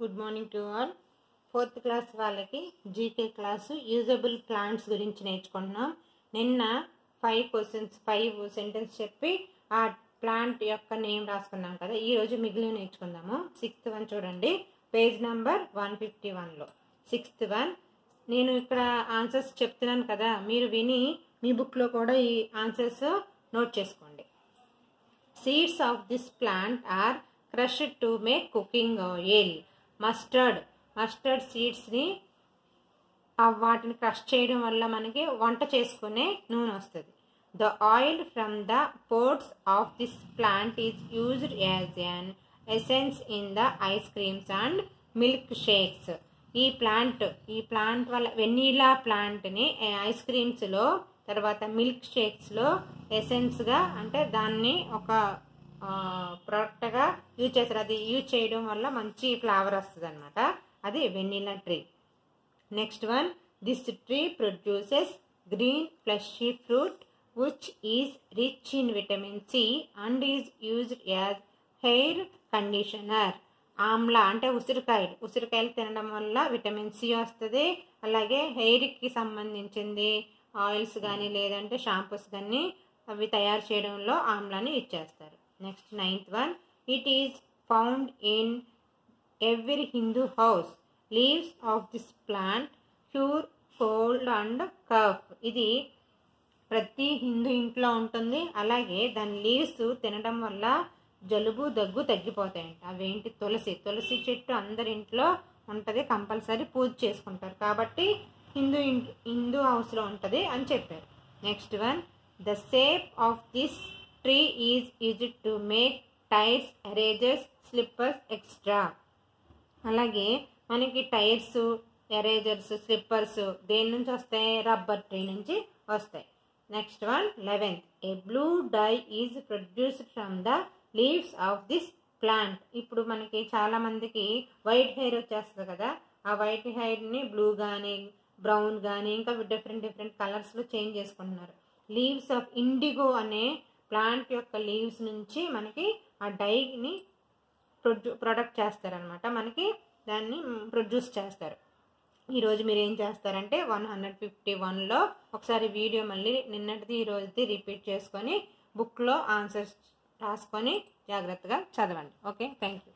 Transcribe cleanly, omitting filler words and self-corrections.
Good morning to all. 4th class వాళ్ళకి GK class usable plants గురించి నేర్చుకుంటున్నాం. నిన్న 5 సెంటెన్స్ చెప్పి ఆ ప్లాంట్ యొక్క నేమ్ రాసుకున్నాం కదా. ఈరోజు మిగిలిన నేర్చుకుందాము. 6th వన్ చూడండి, పేజ్ నెంబర్ 151లో 6th వన్. నేను ఇక్కడ ఆన్సర్స్ చెప్తున్నాను కదా, మీరు విని మీ బుక్లో కూడా ఈ ఆన్సర్స్ నోట్ చేసుకోండి. Seeds of this plant are crushed to make cooking oil. Mustard సీడ్స్ని వాటిని క్రష్ చేయడం వల్ల మనకి వంట చేసుకునే నూనె వస్తుంది. The oil from the pods of this plant is used as an essence in the ice creams and milk shakes. ఈ ప్లాంట్ వల్ల వెనీలా ప్లాంట్ని ఐస్ క్రీమ్స్లో, తర్వాత మిల్క్ షేక్స్లో ఎసెన్స్గా, అంటే దాన్ని ఒక ప్రోడక్ట్గా యూజ్ చేస్తారు. అది యూజ్ చేయడం వల్ల మంచి ఫ్లేవర్ వస్తుంది అనమాట. అది vanilla tree. Next one, this tree produces green fleshy fruit which is rich in vitamin C and is used as hair conditioner. Amla అంటే ఉసిరికాయలు తినడం వల్ల విటమిన్ సి వస్తుంది. అలాగే హెయిర్కి సంబంధించింది ఆయిల్స్ కానీ లేదంటే షాంపూస్ కానీ అవి తయారు చేయడంలో ఆమ్లాని ఇచ్చేస్తారు. Next 9th one, it is found in every Hindu house. Leaves of this plant cure cold and cough. ఇది ప్రతి హిందూ ఇంట్లో ఉంటుంది. అలాగే దాని లీవ్స్ తినడం వల్ల జలుబు దగ్గు తగ్గిపోతాయంట. అవేంటి? తులసి చెట్టు అందరి ఇంట్లో ఉంటుంది, కంపల్సరీ పూజ చేసుకుంటారు కాబట్టి హిందూ హౌస్లో ఉంటుంది అని చెప్పారు. Next one, the sap of this tree is used to make tyres, erasers, slippers extra. అలాగే మనకి టైర్స్, ఎరేజర్స్, స్లిప్పర్స్ దేని నుంచి వస్తాయి? రబ్బర్ ట్రీ నుంచి వస్తాయి. Next one 11th, a blue dye is produced from the leaves of this plant. ఇప్పుడు మనకి చాలా మందికి వైట్ హెయిర్ వచ్చేస్తుంది కదా, ఆ వైట్ హెయిర్ని బ్లూ కానీ బ్రౌన్ కానీ ఇంకా డిఫరెంట్ కలర్స్లో చేంజ్ చేసుకుంటున్నారు. లీవ్స్ ఆఫ్ ఇండిగో అనే ప్లాంట్ యొక్క లీవ్స్ నుంచి మనకి ఆ డైని ప్రొడక్ట్ చేస్తారనమాట. మనకి దాన్ని ప్రొడ్యూస్ చేస్తారు. ఈరోజు మీరు ఏం చేస్తారంటే 151లో ఒకసారి వీడియో మళ్ళీ నిన్నటిది ఈరోజుది రిపీట్ చేసుకొని బుక్లో ఆన్సర్స్ రాసుకొని జాగ్రత్తగా చదవండి. Okay, thank you.